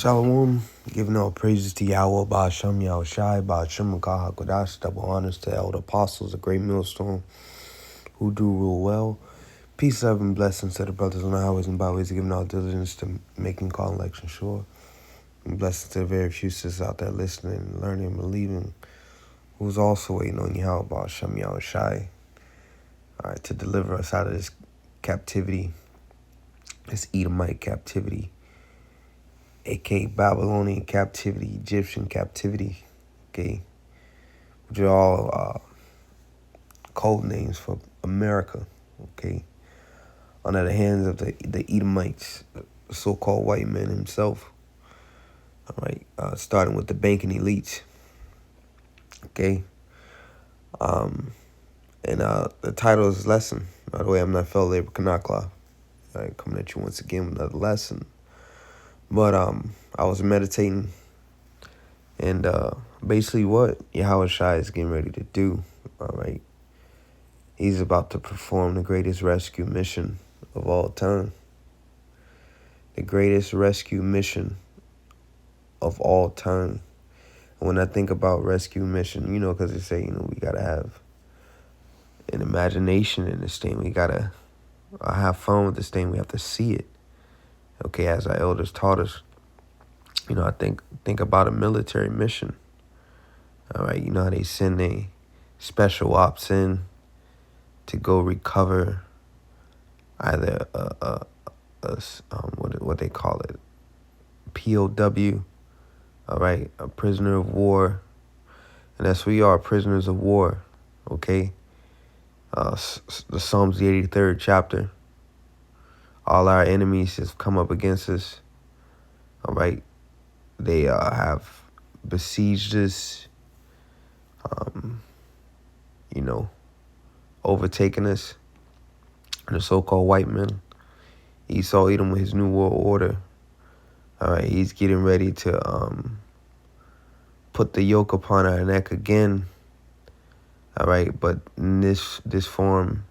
Shalom, giving all praises to Yahweh, Ba'ashem, Yahushai, Ba'ashem, God HaKodash, double honors to elder apostles, a great millstone who do rule well. Peace, love, and blessings to the brothers on the highways and byways, giving all diligence to making call and election sure. And blessings to the very few sisters out there listening, learning, and believing, who's also waiting on Yahweh, Ba'ashem, Yahushai, all right, to deliver us out of this captivity, this Edomite captivity, aka Babylonian captivity, Egyptian captivity, okay, which are all code names for America, okay, under the hands of the Edomites, the so-called white man himself, all right, starting with the banking elites, okay, and the title is Lesson. By the way, I'm not fellow labor Kanakla, all right, coming at you once again with another lesson, but I was meditating, and basically what Yahweh Shai is getting ready to do, all right, he's about to perform the greatest rescue mission of all time. The greatest rescue mission of all time. And when I think about rescue mission, because they say, we got to have an imagination in this thing. We got to have fun with this thing. We have to see it. Okay, as our elders taught us. I think about a military mission. All right, how they send a special ops in to go recover either what they call it, POW, all right, a prisoner of war, and that's we are, prisoners of war, okay. The Psalms, the 83rd chapter. All our enemies have come up against us, all right. They have besieged us, overtaken us. And the so-called white man, Esau Edom with his new world order. All right, he's getting ready to put the yoke upon our neck again. All right, but in this form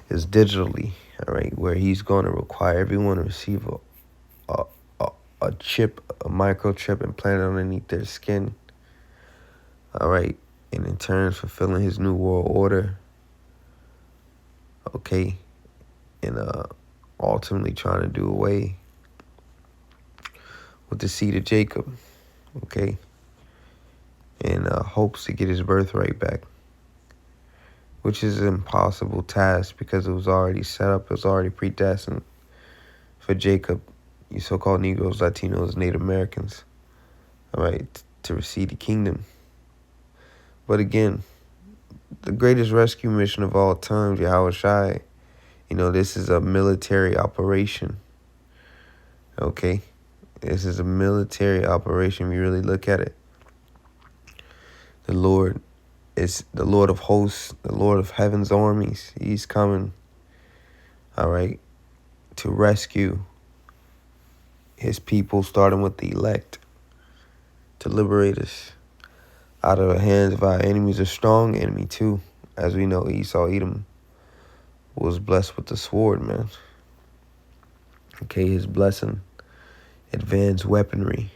is digitally. All right, where he's going to require everyone to receive a chip, a microchip implanted underneath their skin. All right, and in turn fulfilling his new world order. Okay, and ultimately trying to do away with the seed of Jacob. Okay, and hopes to get his birthright back, which is an impossible task because it was already set up. It was already predestined for Jacob, you so-called Negroes, Latinos, Native Americans, all right, to receive the kingdom. But again, the greatest rescue mission of all time, Yahweh Shai, this is a military operation, okay? This is a military operation. We really look at it. The Lord is the Lord of hosts, the Lord of heaven's armies. He's coming, all right, to rescue his people, starting with the elect, to liberate us out of the hands of our enemies, a strong enemy too. As we know, Esau Edom was blessed with the sword, man. Okay, his blessing, advanced weaponry.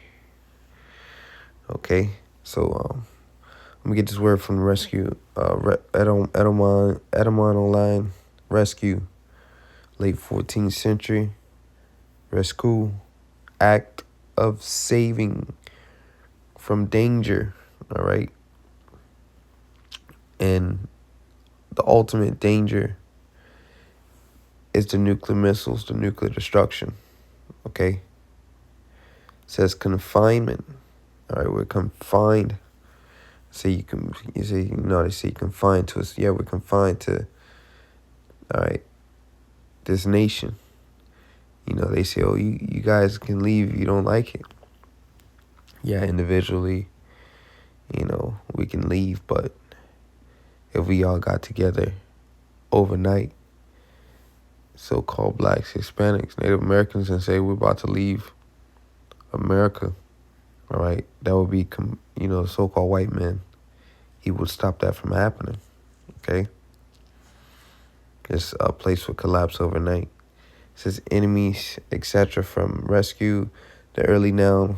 Okay, so let me get this word from the rescue, Edom Online, rescue, late 14th century, rescue, act of saving from danger, all right? And the ultimate danger is the nuclear missiles, the nuclear destruction, okay? It says confinement, all right? We're confined. They say confined to us. Yeah, we're confined to, all right, this nation. They say, oh, you guys can leave if you don't like it. Yeah, individually, we can leave, but if we all got together overnight, so-called blacks, Hispanics, Native Americans, and say we're about to leave America, all right, that would be, so-called white man. He would stop that from happening, okay? This place would collapse overnight. It says enemies, etc., from rescue The early noun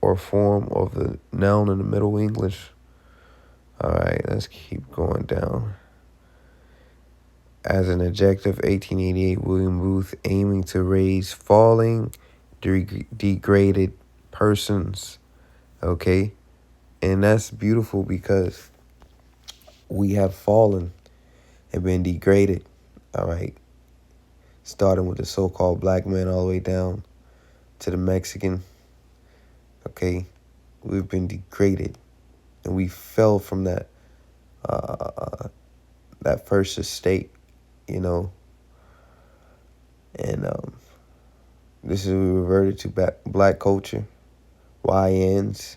or form of the noun in the Middle English. All right, let's keep going down. As an adjective, 1888, William Booth, aiming to raise falling, degraded persons. Okay? And that's beautiful because we have fallen and been degraded. All right? Starting with the so-called black man all the way down to the Mexican. Okay? We've been degraded. And we fell from that first estate, you know. And this is we reverted to black culture, YNs,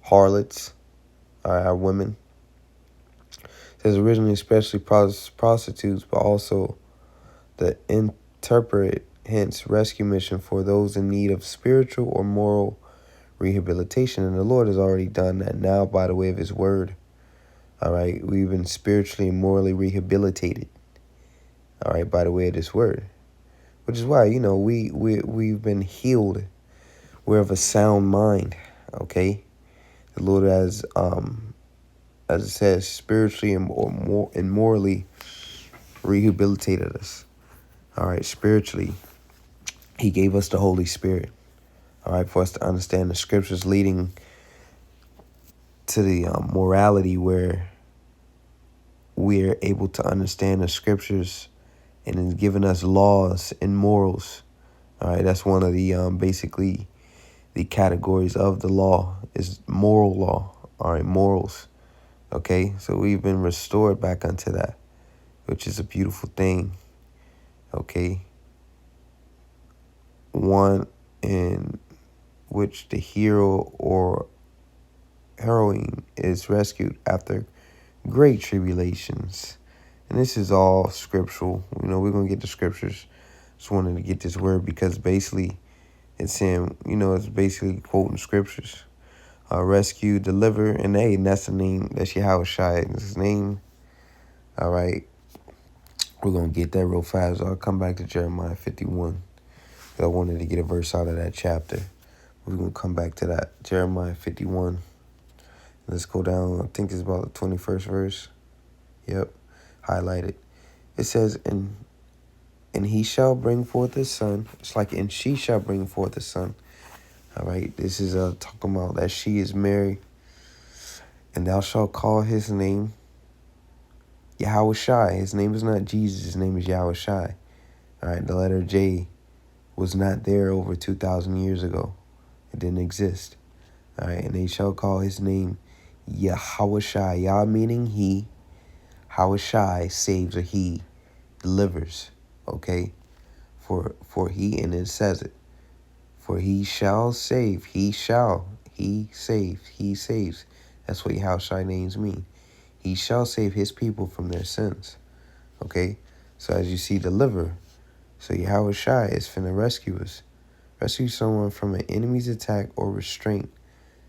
harlots, our women. It says originally especially prostitutes, but also the interpret, hence rescue mission for those in need of spiritual or moral rehabilitation. And the Lord has already done that now by the way of his word. All right, we've been spiritually and morally rehabilitated. All right, by the way of this word. Which is why, we've been healed. We're of a sound mind, okay? The Lord has, as it says, spiritually and morally rehabilitated us. All right, spiritually, he gave us the Holy Spirit. All right, for us to understand the scriptures leading to the morality where we're able to understand the scriptures and it's given us laws and morals. All right, that's one of the basically the categories of the law is moral law. All right, morals. Okay, so we've been restored back unto that, which is a beautiful thing. Okay, one in which the hero or heroine is rescued after great tribulations. And this is all scriptural. We're going to get the scriptures. Just wanted to get this word because basically it's saying, it's basically quoting scriptures. Rescue, deliver, and aid. And that's the name. That's Yahweh Shai. That's his name. All right. We're going to get that real fast. I'll come back to Jeremiah 51. I wanted to get a verse out of that chapter. We're going to come back to that. Jeremiah 51. Let's go down. I think it's about the 21st verse. Yep. Highlighted. It says, and he shall bring forth his son. It's like, and she shall bring forth a son. All right. This is talking about that she is Mary. And thou shalt call his name Yahweh Shai. His name is not Jesus. His name is Yahweh Shai. All right. The letter J was not there over 2,000 years ago. It didn't exist. All right. And they shall call his name Yahweh Shai. Yah meaning he. Yahweh Shai saves, or he delivers. Okay. For he, and it says it. For he shall save. He saves. He saves. That's what Yahweh Shai names mean. He shall save his people from their sins. Okay. So as you see, deliver. So Yahweh Shai is finna rescue us. Rescue someone from an enemy's attack or restraint.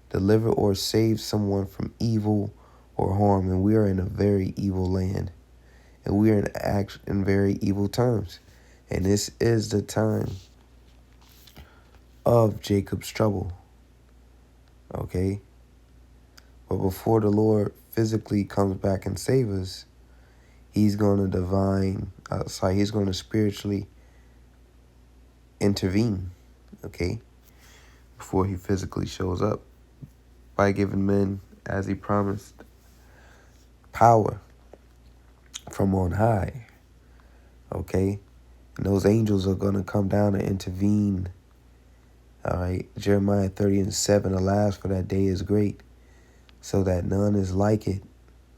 Deliver or save someone from evil or harm. And we are in a very evil land. And we are in very evil times. And this is the time of Jacob's trouble. Okay? But before the Lord physically comes back and saves us, he's going to he's going to spiritually intervene. Okay? Before he physically shows up. By giving men, as he promised, power from on high. Okay? And those angels are going to come down and intervene. All right? Jeremiah 30:7, alas, for that day is great, so that none is like it.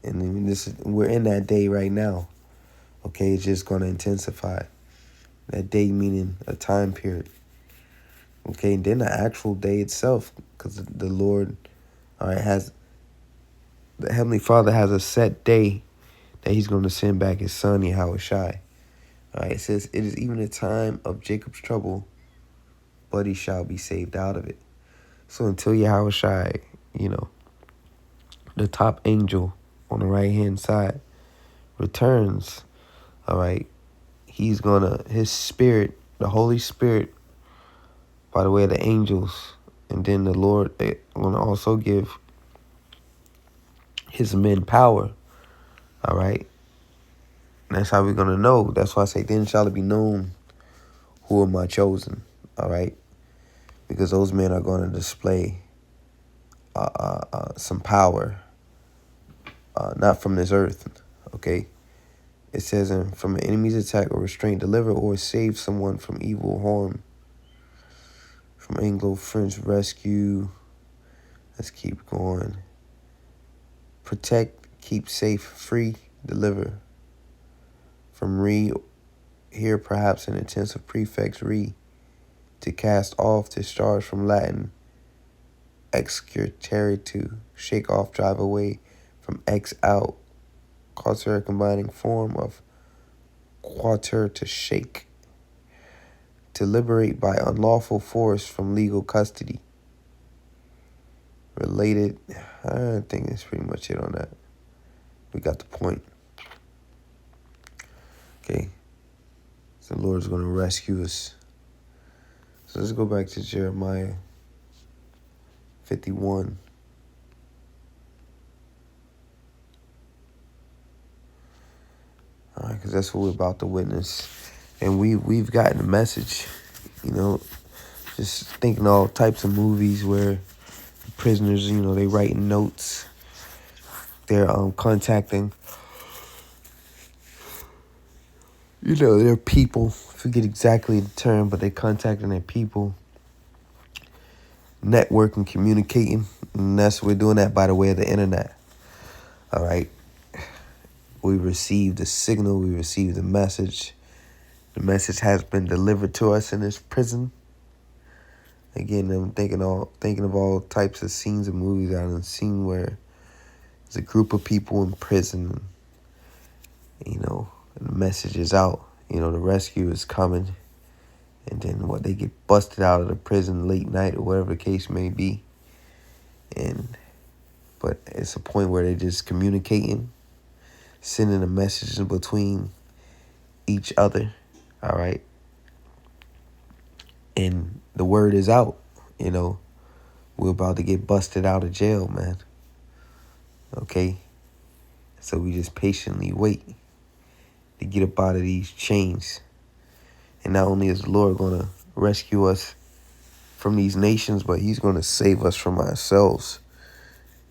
And we're in that day right now. Okay? It's just going to intensify. That day meaning a time period. Okay? And then the actual day itself, because the Lord, all right, the Heavenly Father has a set day that he's going to send back his son, Yahweh Shai. All right, it says, it is even a time of Jacob's trouble, but he shall be saved out of it. So until Yahweh Shai, the top angel on the right-hand side returns, all right, his spirit, the Holy Spirit, by the way of the angels. And then the Lord going to also give his men power. All right. And that's how we're going to know. That's why I say, then shall it be known who are my chosen. All right. Because those men are going to display some power, not from this earth. Okay. It says, and from an enemy's attack or restraint, deliver or save someone from evil harm. From Anglo-French rescue. Let's keep going. Protect, keep safe, free, deliver. From re, here perhaps an intensive prefix re, to cast off, discharge from Latin, excurtare to, shake off, drive away, from ex out, quater combining form of quater to shake, to liberate by unlawful force from legal custody. Related, I think that's pretty much it on that. We got the point. Okay. So the Lord's going to rescue us. So let's go back to Jeremiah 51. All right, because that's what we're about to witness. And we've gotten a message, you know, just thinking all types of movies where prisoners, you know, they writing notes. They're contacting, you know, their people. Forget exactly the term, but they're contacting their people. Networking, communicating. And we're doing that by the way of the internet. All right. We received a signal. We received a message. The message has been delivered to us in this prison. Again, I'm thinking of all types of scenes of movies I've seen where there's a group of people in prison, you know, and the message is out. You know, the rescue is coming. And then they get busted out of the prison late night or whatever the case may be. But it's a point where they're just communicating, sending a message in between each other. All right. And the word is out, you know, we're about to get busted out of jail, man. Okay. So we just patiently wait to get up out of these chains. And not only is the Lord going to rescue us from these nations, but he's going to save us from ourselves,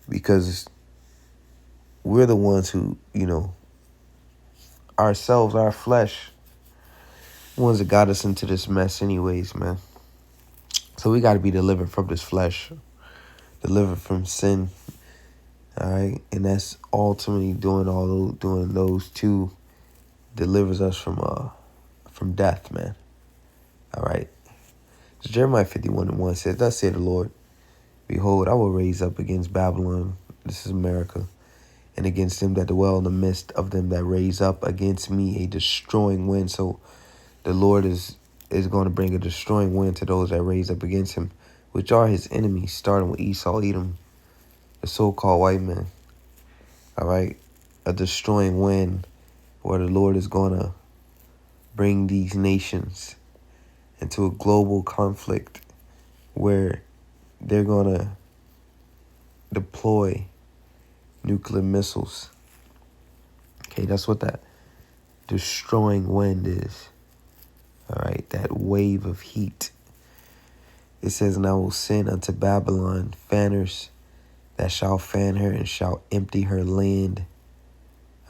because we're the ones who, you know, ourselves, our flesh, the ones that got us into this mess anyways, man. So we got to be delivered from this flesh, delivered from sin. All right. And that's ultimately doing those two delivers us from death, man. All right. So Jeremiah 51:1 says, thus saith the Lord, behold, I will raise up against Babylon, this is America, and against them that dwell in the midst of them that raise up against me a destroying wind. So the Lord is going to bring a destroying wind to those that raise up against him, which are his enemies, starting with Esau, Edom, the so-called white man. All right. A destroying wind where the Lord is going to bring these nations into a global conflict where they're going to deploy nuclear missiles. Okay, that's what that destroying wind is. All right, that wave of heat. It says, and I will send unto Babylon fanners that shall fan her and shall empty her land.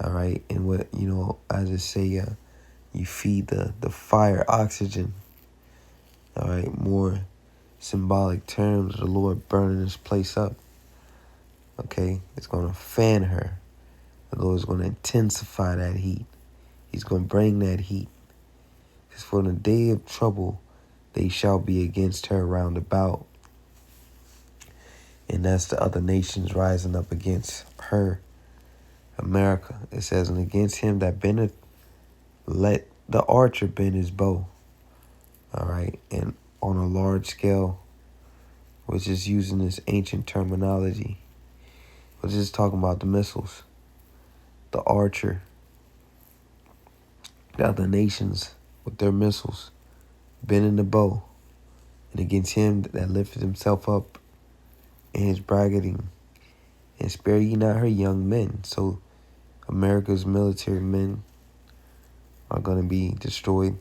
All right, and what, you know, as I say, you feed the fire oxygen. All right, more symbolic terms of the Lord burning this place up. Okay, it's going to fan her. The Lord is going to intensify that heat. He's going to bring that heat. Because for the day of trouble, they shall be against her round about. And that's the other nations rising up against her, America. It says, and against him that bendeth, let the archer bend his bow. All right, and on a large scale, which is using this ancient terminology, which is talking about the missiles, the archer, the other nations with their missiles, bending the bow, and against him that lifted himself up in his braggading. And spare ye not her young men. So America's military men are going to be destroyed.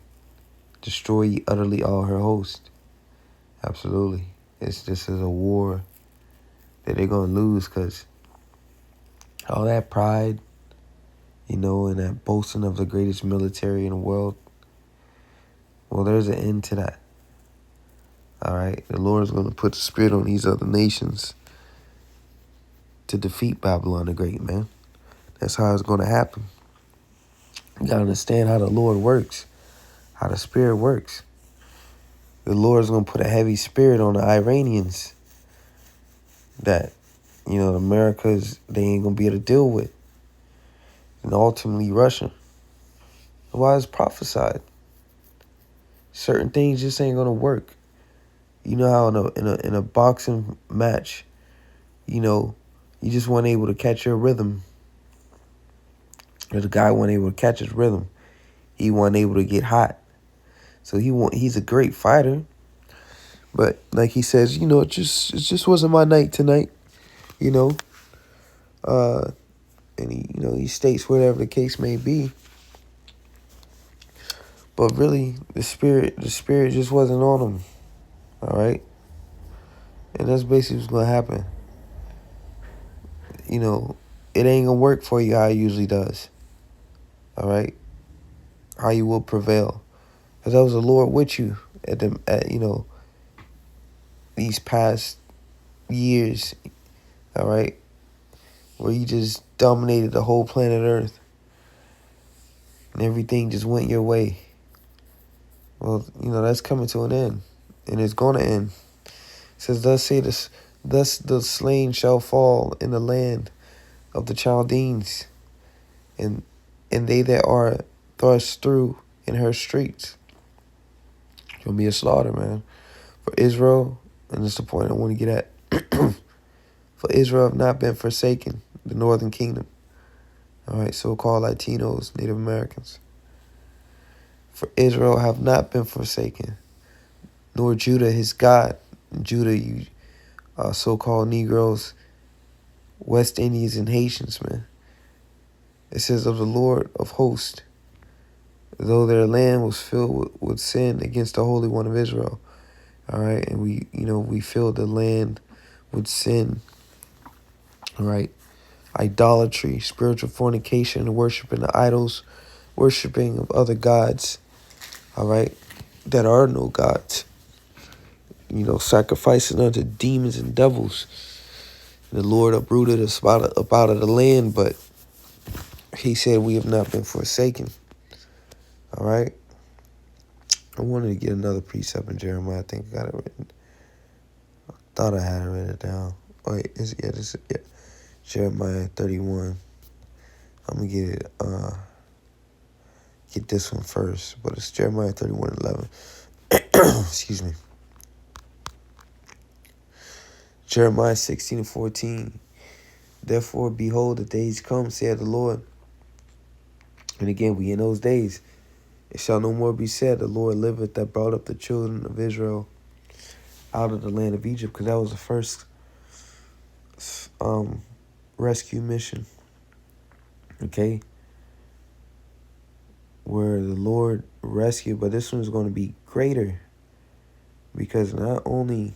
Destroy ye utterly all her host. Absolutely. This is a war that they're going to lose, because all that pride, and that boasting of the greatest military in the world, well, there's an end to that. All right? The Lord's going to put the spirit on these other nations to defeat Babylon the Great, man. That's how it's going to happen. You got to understand how the Lord works, how the spirit works. The Lord's going to put a heavy spirit on the Iranians that, the Americas, they ain't going to be able to deal with. And ultimately Russia. Why it's prophesied. Certain things just ain't going to work. You know how in a boxing match, you just weren't able to catch your rhythm. Or the guy wasn't able to catch his rhythm. He wasn't able to get hot. So he's a great fighter. But like he says, it just wasn't my night tonight. And he states whatever the case may be. But really, the spirit just wasn't on him. All right? And that's basically what's going to happen. It ain't going to work for you how it usually does. All right? How you will prevail. Because that was the Lord with you at these past years. All right? Where you just dominated the whole planet Earth. And everything just went your way. Well, that's coming to an end. And it's going to end. It says, thus the slain shall fall in the land of the Chaldeans, and they that are thrust through in her streets. It's going to be a slaughter, man. For Israel, and that's the point I want to get at. For Israel have not been forsaken, the northern kingdom. All right, so-called Latinos, Native Americans. For Israel have not been forsaken, nor Judah his God. Judah, you so-called Negroes, West Indians, and Haitians, man. It says of the Lord of hosts, though their land was filled with sin against the Holy One of Israel. All right, and we filled the land with sin. All right, idolatry, spiritual fornication, worshiping the idols, worshiping of other gods. All right, that are no gods. Sacrificing unto demons and devils. The Lord uprooted us up out of the land, but he said we have not been forsaken. All right. I wanted to get another precept in Jeremiah. I think I got it written. I thought I had it written down. Oh, wait, Jeremiah 31. I'm gonna get this one first, but it's Jeremiah 31:11. Excuse me. Jeremiah 16:14. Therefore, behold, the days come, saith the Lord. And again, we in those days. It shall no more be said, the Lord liveth, that brought up the children of Israel out of the land of Egypt, because that was the first rescue mission. Okay? Where the Lord rescued, but this one's going to be greater, because not only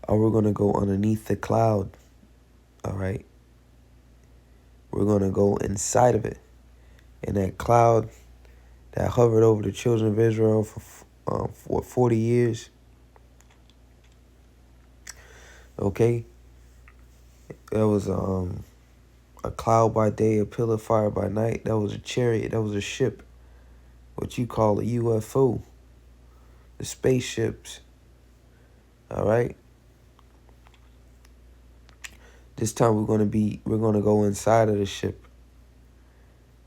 are we going to go underneath the cloud, all right? We're going to go inside of it. And that cloud that hovered over the children of Israel for 40 years. Okay? That was a cloud by day, a pillar of fire by night. That was a chariot. That was a ship. What you call a UFO. The spaceships. All right? This time we're going to go inside of the ship.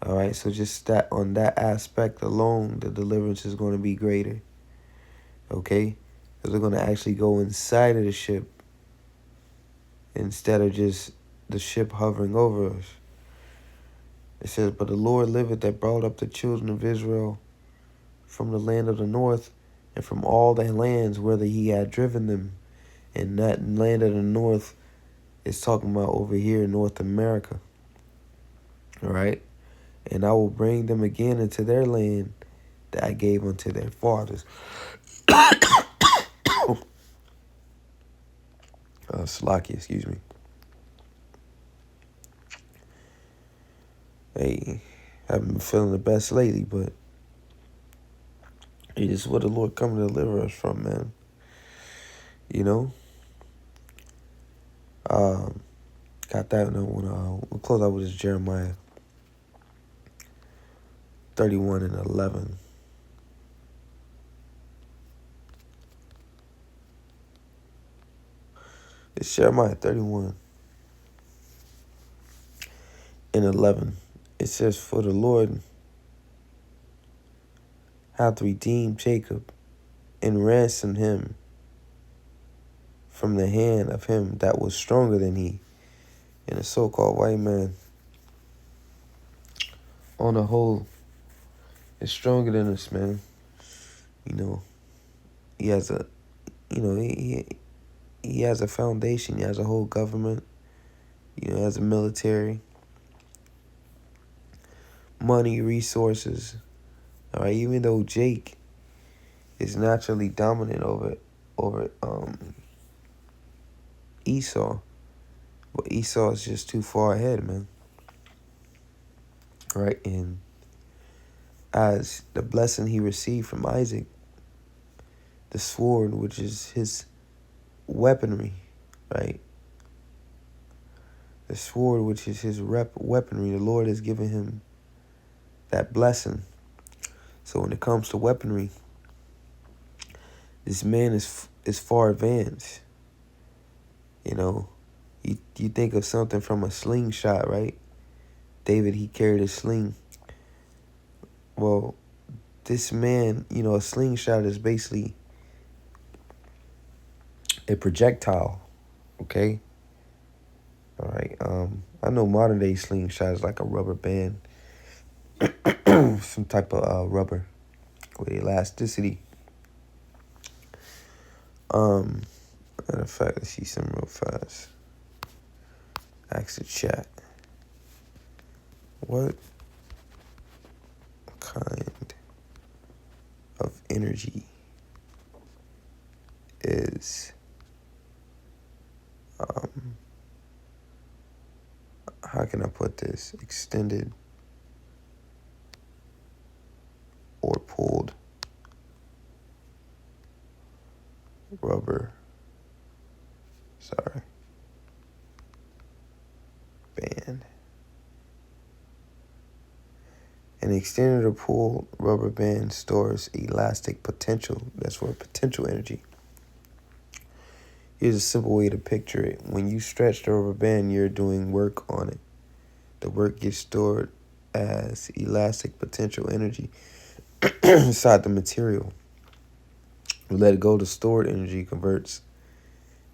All right? So just that on that aspect alone, the deliverance is going to be greater. Okay? Because we're going to actually go inside of the ship instead of just the ship hovering over us. It says, but the Lord liveth, that brought up the children of Israel from the land of the north, and from all the lands whither he had driven them. And that land of the north is talking about over here, North America. All right? And I will bring them again into their land that I gave unto their fathers. Slocky, excuse me. Hey, haven't been feeling the best lately, but it is what the Lord come to deliver us from, man. You know? Got that one. We'll close out with this Jeremiah 31:11. It's Jeremiah 31:11. It says, "For the Lord hath redeemed Jacob, and ransomed him from the hand of him that was stronger than he." And the so-called white man, on the whole, is stronger than us, man. You know, he has a, he has a foundation. He has a whole government. He has a military, money, resources. All right, even though Jake is naturally dominant over Esau, but Esau is just too far ahead, man. Right, and as the blessing he received from Isaac, the sword, which is his weaponry, right? The sword, which is his weaponry, the Lord has given him that blessing. So when it comes to weaponry, this man is far advanced. You think of something from a slingshot, right? David, he carried a sling. Well, this man, a slingshot is basically a projectile, okay? All right. I know modern day slingshot is like a rubber band, some type of rubber with elasticity. Matter of fact, let's see some real fast. Ask the chat. What kind of energy is how can I put this? Extended or pulled rubber. Band. An extended or pulled rubber band stores elastic potential. That's for potential energy. Here's a simple way to picture it. When you stretch the rubber band, you're doing work on it. The work gets stored as elastic potential energy inside the material. You let it go, the stored energy converts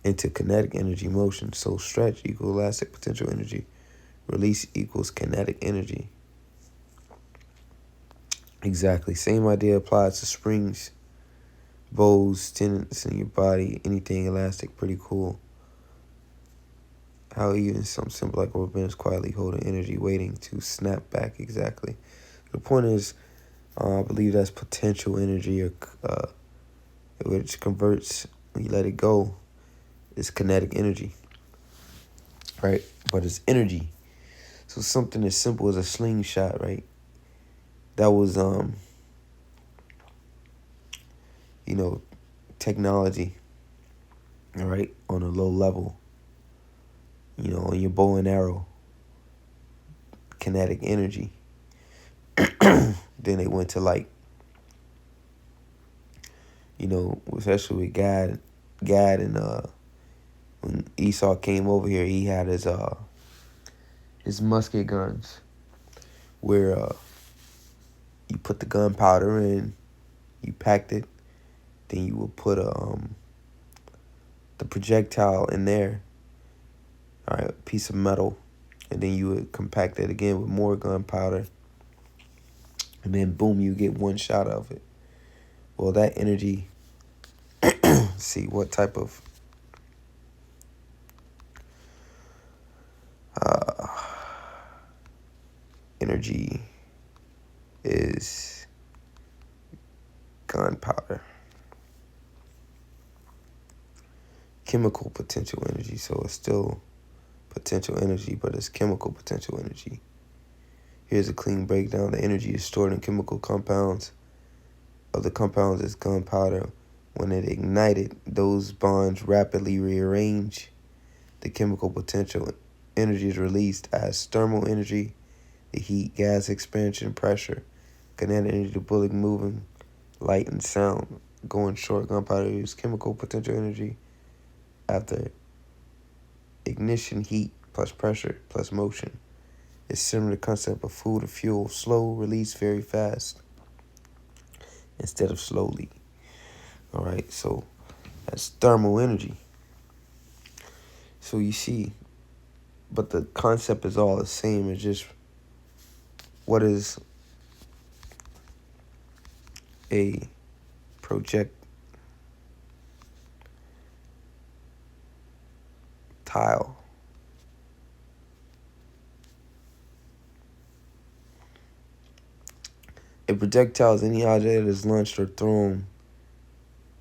into kinetic energy motion. So stretch equals elastic potential energy. Release equals kinetic energy. Exactly. Same idea applies to springs, bows, tendons in your body, anything elastic. Pretty cool. How even something simple like rubber bands quietly holding energy, waiting to snap back. Exactly. The point is, I believe that's potential energy, which converts when you let it go. It's kinetic energy, right? But it's energy. So something as simple as a slingshot, right? That was, technology, all right, on a low level. On your bow and arrow, kinetic energy. Then they went to especially with Gad and when Esau came over here, he had his musket guns, where you put the gunpowder in, you packed it, then you would put the projectile in there, all right, a piece of metal, and then you would compact it again with more gunpowder, and then boom, you get one shot of it. Well, that energy, see what type of energy is gunpowder. Chemical potential energy, so it's still potential energy, but it's chemical potential energy. Here's a clean breakdown. The energy is stored in chemical compounds. Of the compounds is gunpowder. When it ignited, those bonds rapidly rearrange. The chemical potential energy is released as thermal energy, the heat, gas expansion, pressure, kinetic energy, the bullet moving, light and sound. Going short, gunpowder is chemical potential energy. After ignition, heat plus pressure plus motion. It's similar to the concept of food or fuel. Slow release, very fast instead of slowly. All right, so that's thermal energy. So you see, but the concept is all the same. It's just what is a projectile? A projectile is any object that is launched or thrown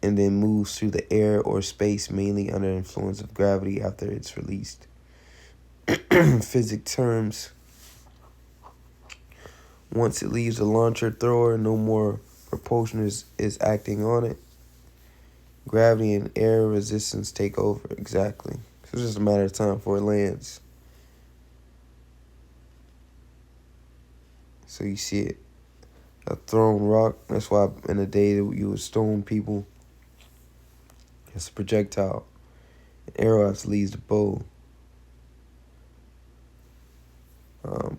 and then moves through the air or space, mainly under the influence of gravity after it's released. Physics terms. Once it leaves the launcher thrower, no more propulsion is acting on it. Gravity and air resistance take over. Exactly. So it's just a matter of time before it lands. So you see it. A thrown rock. That's why in the day that you would stone people. It's a projectile. An arrow actually leaves the bow. But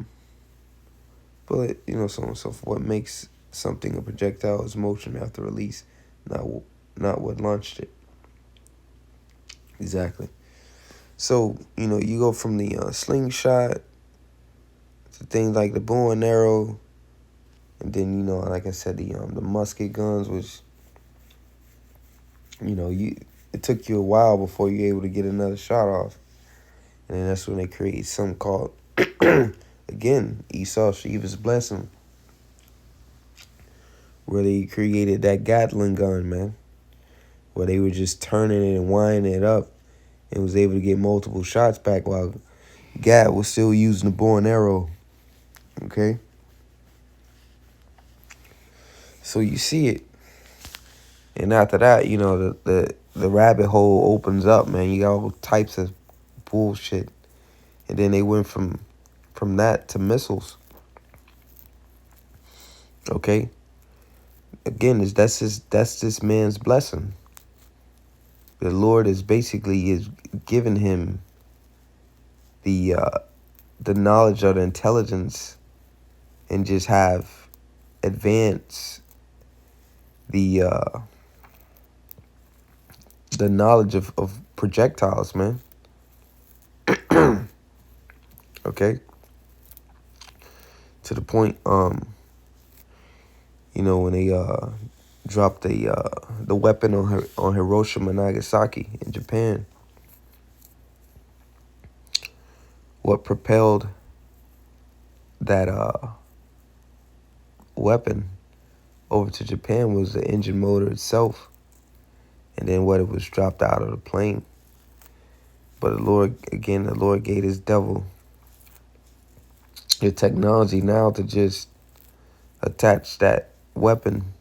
so on and so forth. What makes something a projectile is motion after release, not what launched it. Exactly. So you go from the slingshot to things like the bow and arrow, and then like I said, the musket guns, which it took you a while before you're able to get another shot off, and then that's when they created something called again Esau Shiva's blessing, where they created that Gatling gun, man, where they were just turning it and winding it up and was able to get multiple shots back while Gat was still using the bow and arrow. Okay? So you see it. And after that, the rabbit hole opens up, man. You got all types of bullshit. And then they went from that to missiles. Okay? Again, that's this man's blessing. The Lord is giving him the knowledge or the intelligence, and just have advance the knowledge of projectiles, man. Okay? To the point, when they dropped the weapon on Hiroshima and Nagasaki in Japan, what propelled that weapon over to Japan was the engine motor itself, and then what it was dropped out of the plane. But the Lord gave his devil the technology now to just attach that weapon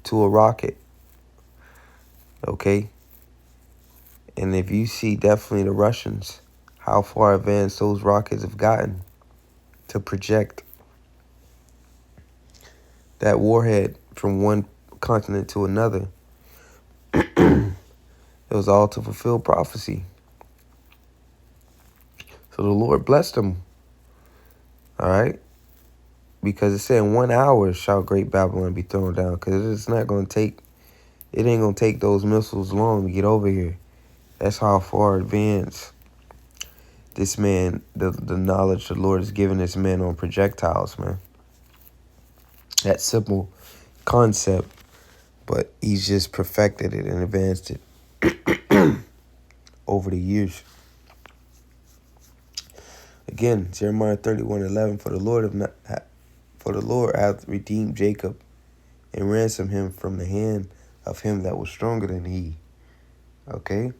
to a rocket. Okay? And if you see definitely the Russians, how far advanced those rockets have gotten to project that warhead from one continent to another, it was all to fulfill prophecy. So the Lord blessed them. All right? Because it said in 1 hour shall great Babylon be thrown down. Because it ain't going to take those missiles long to get over here. That's how far advanced this man, the knowledge the Lord has given this man on projectiles, man. That simple concept But he's just perfected it and advanced it over the years. Again, Jeremiah 31:11, for the Lord hath redeemed Jacob and ransomed him from the hand of him that was stronger than he. Okay?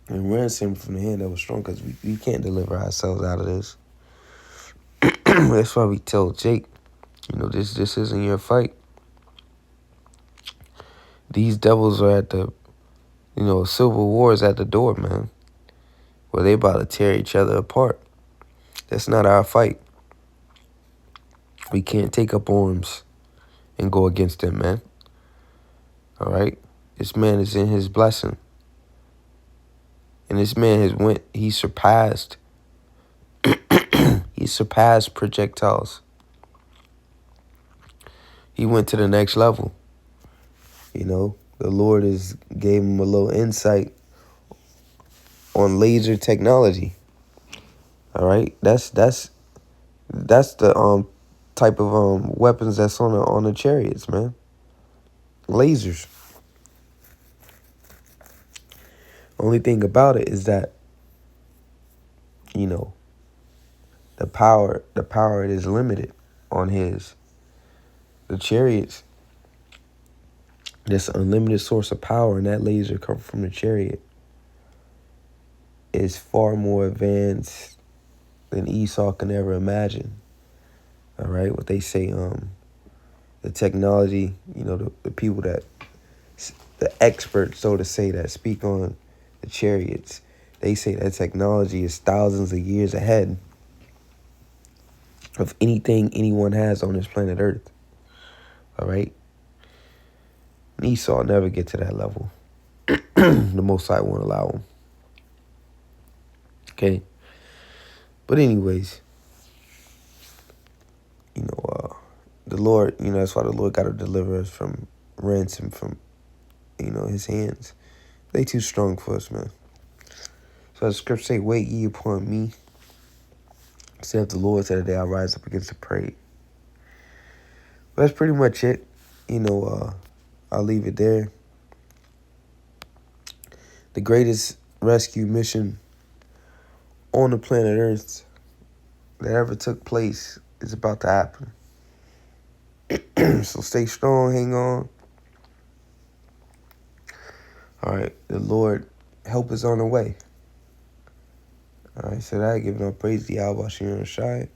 And ransomed from the hand that was strong, because we can't deliver ourselves out of this. That's why we tell Jake, this isn't your fight. These devils are at the, civil war is at the door, man. Where they about to tear each other apart. That's not our fight. We can't take up arms and go against them, man. All right? This man is in his blessing. And this man he surpassed projectiles. He went to the next level. The Lord gave him a little insight on laser technology. All right? That's the type of weapons that's on the chariots, man. Lasers. Only thing about it is that, the power is limited on the chariots. This unlimited source of power, and that laser coming from the chariot is far more advanced than Esau can ever imagine. All right, what they say, the technology, the people the experts, so to say, that speak on the chariots, they say that technology is thousands of years ahead of anything anyone has on this planet Earth. All right? And Esau will never get to that level. The Most High won't allow him. Okay? But anyways, the Lord, that's why the Lord got to deliver us from ransom from, his hands. They too strong for us, man. So the scripture say, wait ye upon me, saith the Lord, till the day I rise up against the prey. But that's pretty much it. I'll leave it there. The greatest rescue mission on the planet Earth that ever took place is about to happen. So stay strong, hang on. All right, the Lord help is on the way. All right, so that giving all praise to Yahweh Shir Shai,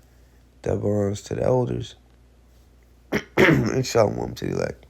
double honors to the elders, and shalom to the elect.